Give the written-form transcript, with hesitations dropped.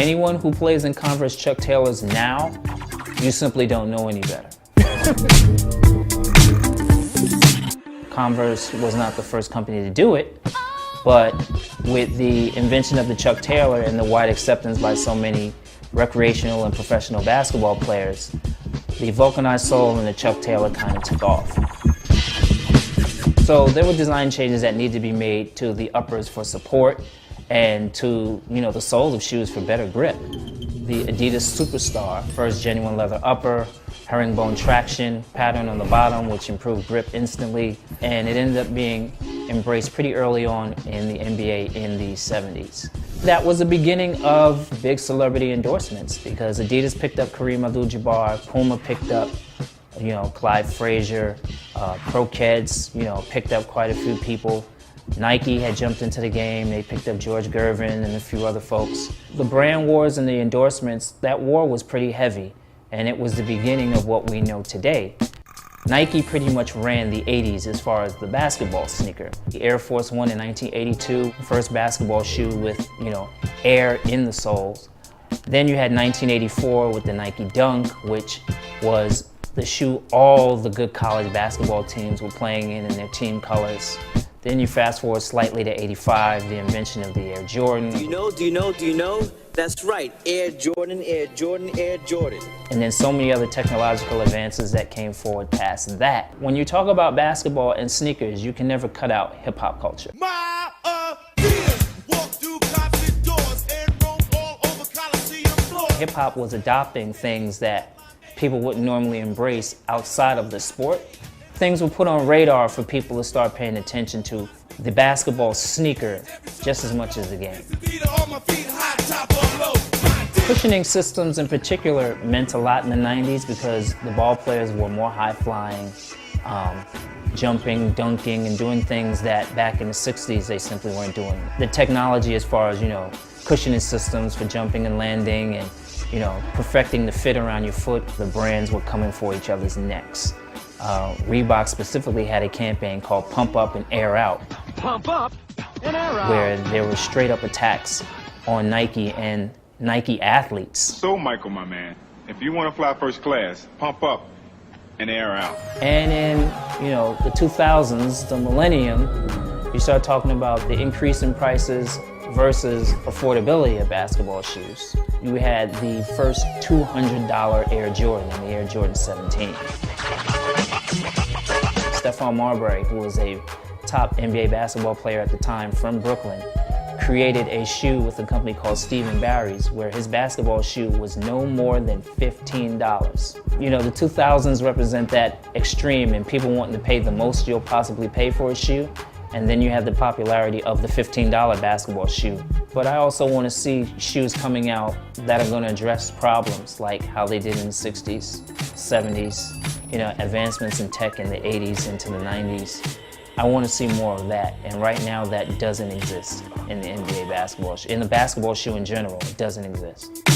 Anyone who plays in Converse Chuck Taylors now, you simply don't know any better. Converse was not the first company to do it, but with the invention of the Chuck Taylor and the wide acceptance by so many recreational and professional basketball players, the vulcanized sole and the Chuck Taylor kind of took off. So there were design changes that needed to be made to the uppers for support and to, the sole of shoes for better grip. The Adidas Superstar, first genuine leather upper, herringbone traction pattern on the bottom, which improved grip instantly, and it ended up being embraced pretty early on in the NBA in the 70s. That was the beginning of big celebrity endorsements because Adidas picked up Kareem Abdul-Jabbar, Puma picked up, Clyde Frazier, Pro-Keds, picked up quite a few people. Nike had jumped into the game, they picked up George Gervin and a few other folks. The brand wars and the endorsements, that war was pretty heavy, and it was the beginning of what we know today. Nike pretty much ran the 80s as far as the basketball sneaker. The Air Force One in 1982, first basketball shoe with, air in the soles. Then you had 1984 with the Nike Dunk, which was the shoe all the good college basketball teams were playing in their team colors. Then you fast forward slightly to 85, the invention of the Air Jordan. Do you know? That's right, Air Jordan, Air Jordan, Air Jordan. And then so many other technological advances that came forward past that. When you talk about basketball and sneakers, you can never cut out hip-hop culture. Hip-hop was adopting things that people wouldn't normally embrace outside of the sport. Things were put on radar for people to start paying attention to the basketball sneaker just as much as the game. Cushioning systems in particular meant a lot in the 90s because the ball players were more high-flying, jumping, dunking, and doing things that back in the 60s they simply weren't doing. The technology as far as, cushioning systems for jumping and landing and, perfecting the fit around your foot, the brands were coming for each other's necks. Reebok specifically had a campaign called Pump Up and Air Out. Pump up and air out. Where there were straight up attacks on Nike and Nike athletes. So Michael, my man, if you want to fly first class, pump up and air out. And in, the 2000s, the millennium, you start talking about the increase in prices versus affordability of basketball shoes. You had the first $200 Air Jordan, the Air Jordan 17. Stephon Marbury, who was a top NBA basketball player at the time from Brooklyn, created a shoe with a company called Stephen Barry's, where his basketball shoe was no more than $15. The 2000s represent that extreme and people wanting to pay the most you'll possibly pay for a shoe. And then you have the popularity of the $15 basketball shoe. But I also want to see shoes coming out that are going to address problems like how they did in the 60s, 70s, advancements in tech in the 80s into the 90s. I want to see more of that. And right now that doesn't exist in the NBA basketball shoe. In the basketball shoe in general, it doesn't exist.